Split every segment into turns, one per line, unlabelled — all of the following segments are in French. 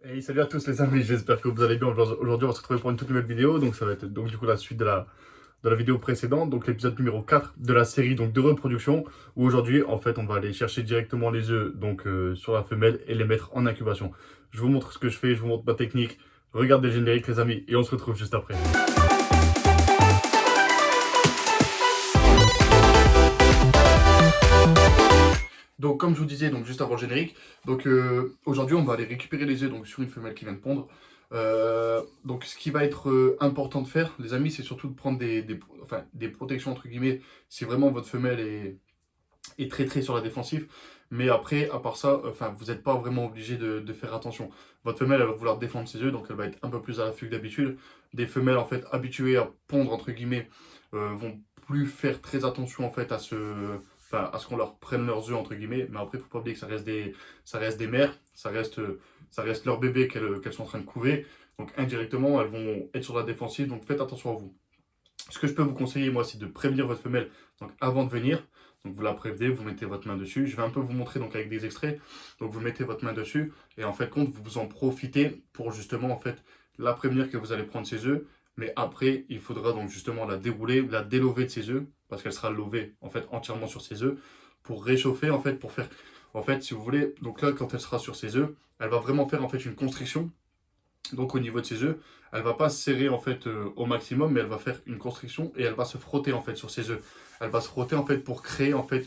Et salut à tous les amis, j'espère que vous allez bien. Aujourd'hui, on va se retrouver pour une toute nouvelle vidéo. Donc, ça va être donc, du coup la suite de la vidéo précédente, donc l'épisode numéro 4 de la série donc, de reproduction. Où aujourd'hui, en fait, on va aller chercher directement les œufs donc, sur la femelle et les mettre en incubation. Je vous montre ce que je fais, je vous montre ma technique. Regardez le générique, les amis, et on se retrouve juste après. Donc, comme je vous disais, donc juste avant le générique, donc aujourd'hui on va aller récupérer les œufs donc sur une femelle qui vient de pondre. Donc, ce qui va être important de faire, les amis, c'est surtout de prendre enfin, des protections entre guillemets si vraiment votre femelle est très sur la défensive. Mais après, à part ça, enfin, vous n'êtes pas vraiment obligé de faire attention. Votre femelle, elle va vouloir défendre ses œufs, donc elle va être un peu plus à l'affût que d'habitude. Des femelles en fait habituées à pondre entre guillemets vont plus faire très attention en fait enfin, à ce qu'on leur prenne leurs œufs entre guillemets. Mais après, il faut pas oublier que ça reste des mères, ça reste leur bébé qu'elles sont en train de couver. Donc indirectement, elles vont être sur la défensive. Donc faites attention à vous. Ce que je peux vous conseiller, moi, c'est de prévenir votre femelle donc, avant de venir. Donc vous la prévenez, vous mettez votre main dessus. Je vais un peu vous montrer donc avec des extraits. Donc vous mettez votre main dessus et en fait compte vous en profitez pour justement en fait la prévenir que vous allez prendre ses œufs. Mais après il faudra donc justement la dérouler, la délover de ses œufs parce qu'elle sera lovée en fait entièrement sur ses œufs pour réchauffer en fait pour faire en fait si vous voulez donc là quand elle sera sur ses œufs elle va vraiment faire en fait une constriction donc au niveau de ses œufs, elle va pas se serrer en fait au maximum, mais elle va faire une constriction et elle va se frotter en fait sur ses œufs. Elle va se frotter en fait pour créer en fait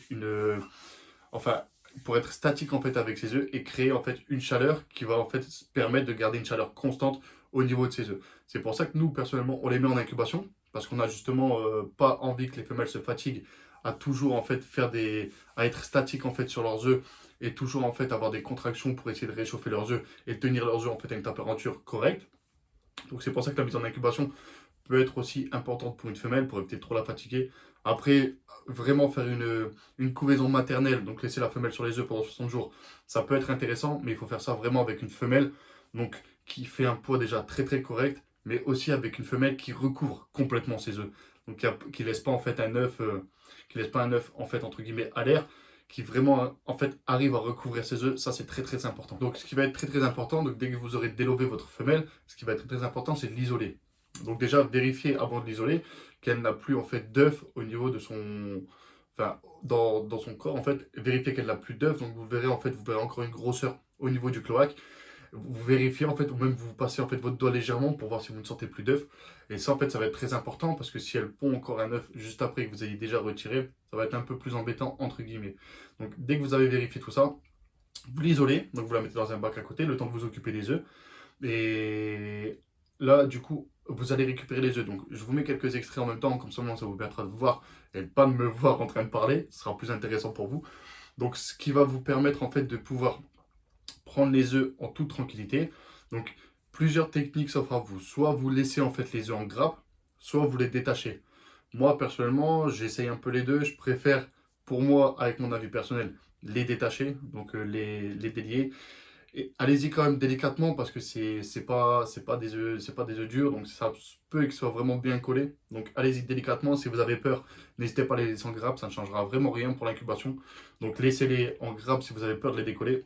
enfin pour être statique en fait avec ses œufs et créer en fait une chaleur qui va en fait permettre de garder une chaleur constante au niveau de ses œufs. C'est pour ça que nous personnellement on les met en incubation parce qu'on a justement pas envie que les femelles se fatiguent à toujours en fait à être statiques en fait sur leurs œufs et toujours en fait avoir des contractions pour essayer de réchauffer leurs œufs et tenir leurs œufs en fait à une température correcte. Donc c'est pour ça que la mise en incubation peut être aussi importante pour une femelle pour éviter de trop la fatiguer. Après, vraiment faire une couvaison maternelle, donc laisser la femelle sur les œufs pendant 60 jours, ça peut être intéressant, mais il faut faire ça vraiment avec une femelle donc, qui fait un poids déjà très correct, mais aussi avec une femelle qui recouvre complètement ses œufs. Donc qui laisse pas en fait un œuf, qui laisse pas un œuf en fait entre guillemets à l'air, qui vraiment en fait arrive à recouvrir ses œufs, ça c'est très important. Donc ce qui va être très important, donc dès que vous aurez délové votre femelle, ce qui va être très important c'est de l'isoler. Donc déjà vérifier avant de l'isoler qu'elle n'a plus en fait d'œufs au niveau de son, enfin dans son corps en fait, vérifier qu'elle n'a plus d'œufs, donc vous verrez en fait vous verrez encore une grosseur au niveau du cloaque. Vous vérifiez en fait, ou même vous passez en fait votre doigt légèrement pour voir si vous ne sentez plus d'œufs. Et ça en fait ça va être très important parce que si elle pond encore un œuf juste après que vous ayez déjà retiré, ça va être un peu plus embêtant entre guillemets. Donc dès que vous avez vérifié tout ça, vous l'isolez, donc vous la mettez dans un bac à côté, le temps de vous occuper des œufs. Et là du coup vous allez récupérer les œufs. Donc je vous mets quelques extraits en même temps, comme ça vous permettra de vous voir et de pas de me voir en train de parler, ce sera plus intéressant pour vous. Donc ce qui va vous permettre en fait de pouvoir prendre les œufs en toute tranquillité. Donc, plusieurs techniques s'offrent à vous. Soit vous laissez en fait les œufs en grappe, soit vous les détachez. Moi, personnellement, j'essaye un peu les deux. Je préfère, pour moi, avec mon avis personnel, les détacher, donc les délier. Et allez-y quand même délicatement parce que c'est pas des œufs durs, donc ça se peut qu'ils soient vraiment bien collés. Donc allez-y délicatement. Si vous avez peur, n'hésitez pas à les laisser en grappe, ça ne changera vraiment rien pour l'incubation. Donc laissez-les en grappe si vous avez peur de les décoller.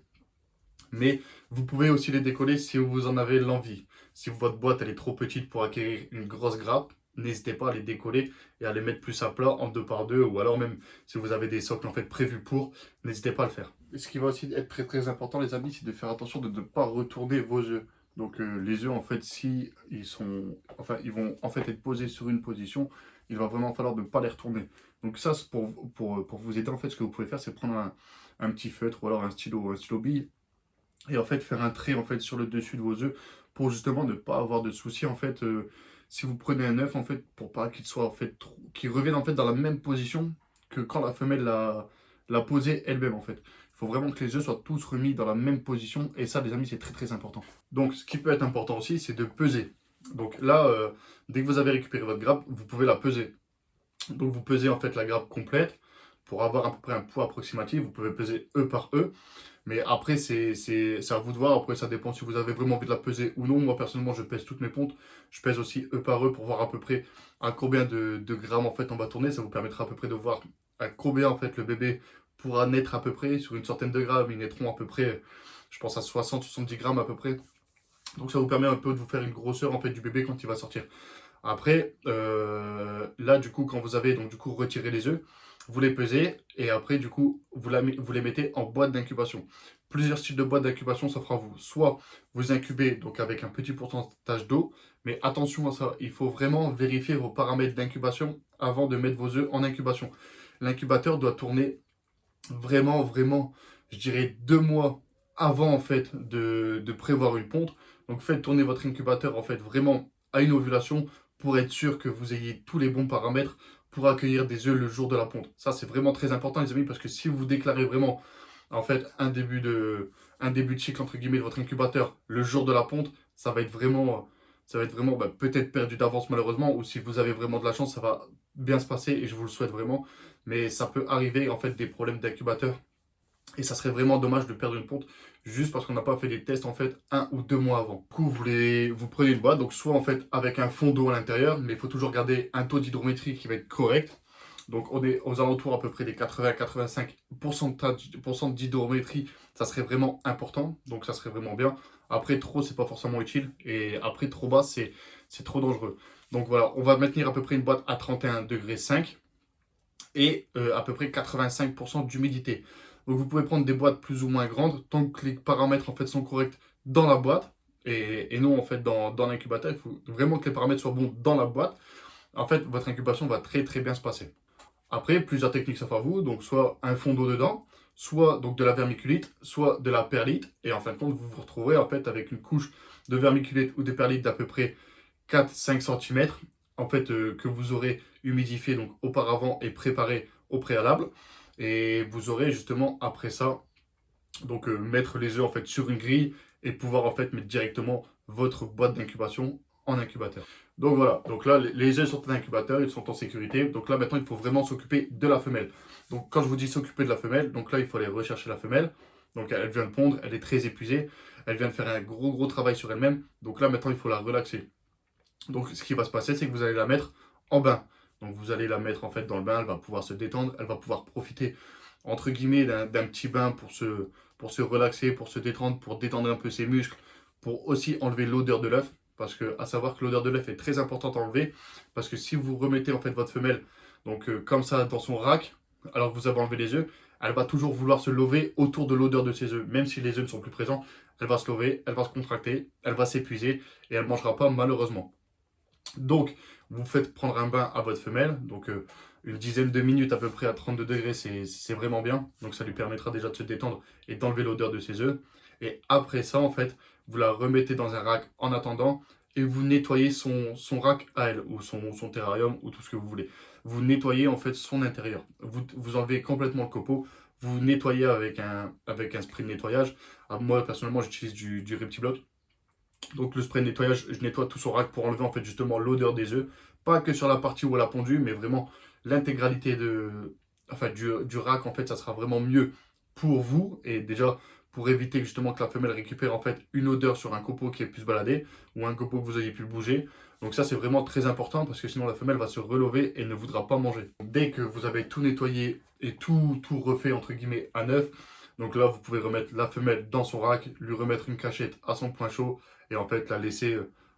Mais vous pouvez aussi les décoller si vous en avez l'envie. Si votre boîte elle est trop petite pour acquérir une grosse grappe, n'hésitez pas à les décoller et à les mettre plus à plat en deux par deux, ou alors même si vous avez des socles en fait prévus pour, n'hésitez pas à le faire. Et ce qui va aussi être très important les amis, c'est de faire attention de ne pas retourner vos œufs. Donc les œufs en fait si ils vont en fait être posés sur une position, il va vraiment falloir ne pas les retourner. Donc ça c'est pour vous aider en fait, ce que vous pouvez faire c'est prendre un petit feutre ou alors un stylo bille et en fait faire un trait en fait sur le dessus de vos œufs pour justement ne pas avoir de soucis en fait si vous prenez un œuf en fait pour pas qu'il soit en fait qu'il revienne en fait dans la même position que quand la femelle l'a posé elle-même en fait. Il faut vraiment que les œufs soient tous remis dans la même position et ça les amis c'est très important. Donc ce qui peut être important aussi c'est de peser. Donc là dès que vous avez récupéré votre grappe vous pouvez la peser. Donc vous pesez en fait la grappe complète pour avoir à peu près un poids approximatif. Vous pouvez peser œuf par œuf. Mais après, c'est à vous de voir. Après, ça dépend si vous avez vraiment envie de la peser ou non. Moi, personnellement, je pèse toutes mes pontes. Je pèse aussi œuf par œuf pour voir à peu près à combien de grammes en fait on va tourner. Ça vous permettra à peu près de voir à combien en fait le bébé pourra naître à peu près. Sur une centaine de grammes, ils naîtront à peu près, je pense à 60-70 grammes à peu près. Donc ça vous permet un peu de vous faire une grosseur en fait du bébé quand il va sortir. Après, là du coup quand vous avez donc du coup retiré les œufs, vous les pesez et après du coup vous les mettez en boîte d'incubation. Plusieurs styles de boîte d'incubation s'offrent à vous. Soit vous incubez donc avec un petit pourcentage d'eau, mais attention à ça, il faut vraiment vérifier vos paramètres d'incubation avant de mettre vos œufs en incubation. L'incubateur doit tourner vraiment, je dirais 2 mois avant en fait de prévoir une ponte. Donc faites tourner votre incubateur en fait vraiment à une ovulation pour être sûr que vous ayez tous les bons paramètres pour accueillir des œufs le jour de la ponte. Ça c'est vraiment très important les amis parce que si vous déclarez vraiment en fait un début de cycle entre guillemets de votre incubateur le jour de la ponte, ça va être vraiment peut-être perdu d'avance malheureusement ou si vous avez vraiment de la chance ça va bien se passer et je vous le souhaite vraiment mais ça peut arriver en fait des problèmes d'incubateur et ça serait vraiment dommage de perdre une ponte juste parce qu'on n'a pas fait des tests en fait 1 ou 2 mois avant. Du coup, vous prenez une boîte, donc soit en fait avec un fond d'eau à l'intérieur, mais il faut toujours garder un taux d'hydrométrie qui va être correct. Donc on est aux alentours à peu près des 80-85% d'hydrométrie, ça serait vraiment important, donc ça serait vraiment bien. Après trop, c'est pas forcément utile, et après trop bas, c'est trop dangereux. Donc voilà, on va maintenir à peu près une boîte à 31,5 et à peu près 85% d'humidité. Donc vous pouvez prendre des boîtes plus ou moins grandes tant que les paramètres en fait sont corrects dans la boîte et non en fait dans l'incubateur. Il faut vraiment que les paramètres soient bons dans la boîte. En fait, votre incubation va très bien se passer. Après, plusieurs techniques s'offrent à vous, donc soit un fond d'eau dedans, soit donc de la vermiculite, soit de la perlite, et en fin de compte, vous vous retrouverez en fait avec une couche de vermiculite ou de perlite d'à peu près 4-5 cm, en fait, que vous aurez humidifié donc auparavant et préparé au préalable. Et vous aurez justement après ça, donc mettre les œufs en fait sur une grille et pouvoir en fait mettre directement votre boîte d'incubation en incubateur. Donc voilà, donc là les œufs sont en incubateur, ils sont en sécurité. Donc là maintenant il faut vraiment s'occuper de la femelle. Donc quand je vous dis s'occuper de la femelle, donc là il faut aller rechercher la femelle. Donc elle vient de pondre, elle est très épuisée, elle vient de faire un gros travail sur elle-même. Donc là maintenant il faut la relaxer. Donc ce qui va se passer, c'est que vous allez la mettre en bain. Donc vous allez la mettre en fait dans le bain, elle va pouvoir se détendre, elle va pouvoir profiter entre guillemets d'un petit bain pour se relaxer, pour se détendre, pour détendre un peu ses muscles, pour aussi enlever l'odeur de l'œuf. Parce que à savoir que l'odeur de l'œuf est très importante à enlever. Parce que si vous remettez en fait votre femelle donc comme ça dans son rack, alors que vous avez enlevé les œufs, elle va toujours vouloir se lever autour de l'odeur de ses œufs. Même si les œufs ne sont plus présents, elle va se lever, elle va se contracter, elle va s'épuiser et elle ne mangera pas malheureusement. Donc, vous faites prendre un bain à votre femelle, donc une dizaine de minutes à peu près à 32 degrés, c'est vraiment bien. Donc ça lui permettra déjà de se détendre et d'enlever l'odeur de ses œufs. Et après ça, en fait, vous la remettez dans un rack en attendant et vous nettoyez son rack à elle, ou son terrarium, ou tout ce que vous voulez. Vous nettoyez en fait son intérieur. Vous enlevez complètement le copeau, vous nettoyez avec un spray de nettoyage. Ah, moi, personnellement, j'utilise du Reptiblock. Donc le spray de nettoyage, je nettoie tout son rack pour enlever en fait justement l'odeur des œufs. Pas que sur la partie où elle a pondu, mais vraiment l'intégralité du rack en fait, ça sera vraiment mieux pour vous. Et déjà pour éviter justement que la femelle récupère en fait une odeur sur un copeau qui ait pu se balader ou un copeau que vous ayez pu bouger. Donc ça c'est vraiment très important parce que sinon la femelle va se relever et ne voudra pas manger. Dès que vous avez tout nettoyé et tout refait entre guillemets à neuf, donc là vous pouvez remettre la femelle dans son rack, lui remettre une cachette à son point chaud et en fait la laisser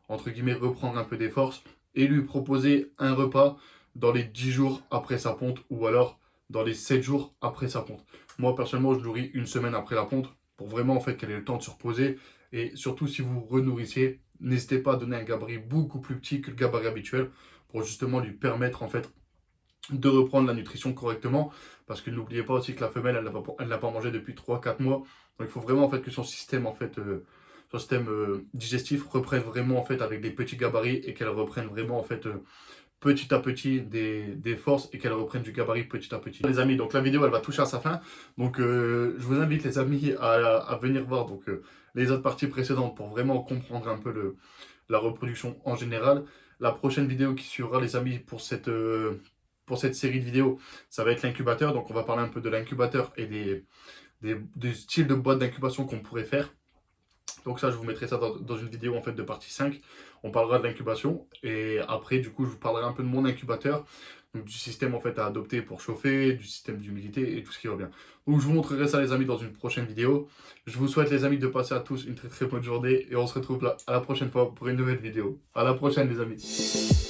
entre guillemets reprendre un peu des forces et lui proposer un repas dans les 10 jours après sa ponte ou alors dans les 7 jours après sa ponte. Moi personnellement je nourris une semaine après la ponte pour vraiment en fait qu'elle ait le temps de se reposer et surtout si vous renourrissez, n'hésitez pas à donner un gabarit beaucoup plus petit que le gabarit habituel pour justement lui permettre en fait de reprendre la nutrition correctement parce que n'oubliez pas aussi que la femelle elle n'a pas mangé depuis 3-4 mois donc il faut vraiment en fait que son système en fait son système digestif reprenne vraiment en fait avec des petits gabarits et qu'elle reprenne vraiment en fait petit à petit des forces et qu'elle reprenne du gabarit petit à petit. Les amis, donc la vidéo elle va toucher à sa fin. Donc je vous invite les amis à venir voir donc, les autres parties précédentes pour vraiment comprendre un peu la reproduction en général. La prochaine vidéo qui suivra les amis pour cette série de vidéos, ça va être l'incubateur. Donc on va parler un peu de l'incubateur et des styles de boîtes d'incubation qu'on pourrait faire. Donc ça, je vous mettrai ça dans une vidéo en fait de partie 5. On parlera de l'incubation et après, du coup, je vous parlerai un peu de mon incubateur. donc du système en fait à adopter pour chauffer, du système d'humidité et tout ce qui va bien. Donc je vous montrerai ça les amis dans une prochaine vidéo. Je vous souhaite les amis de passer à tous une très très bonne journée et on se retrouve là à la prochaine fois pour une nouvelle vidéo. À la prochaine les amis.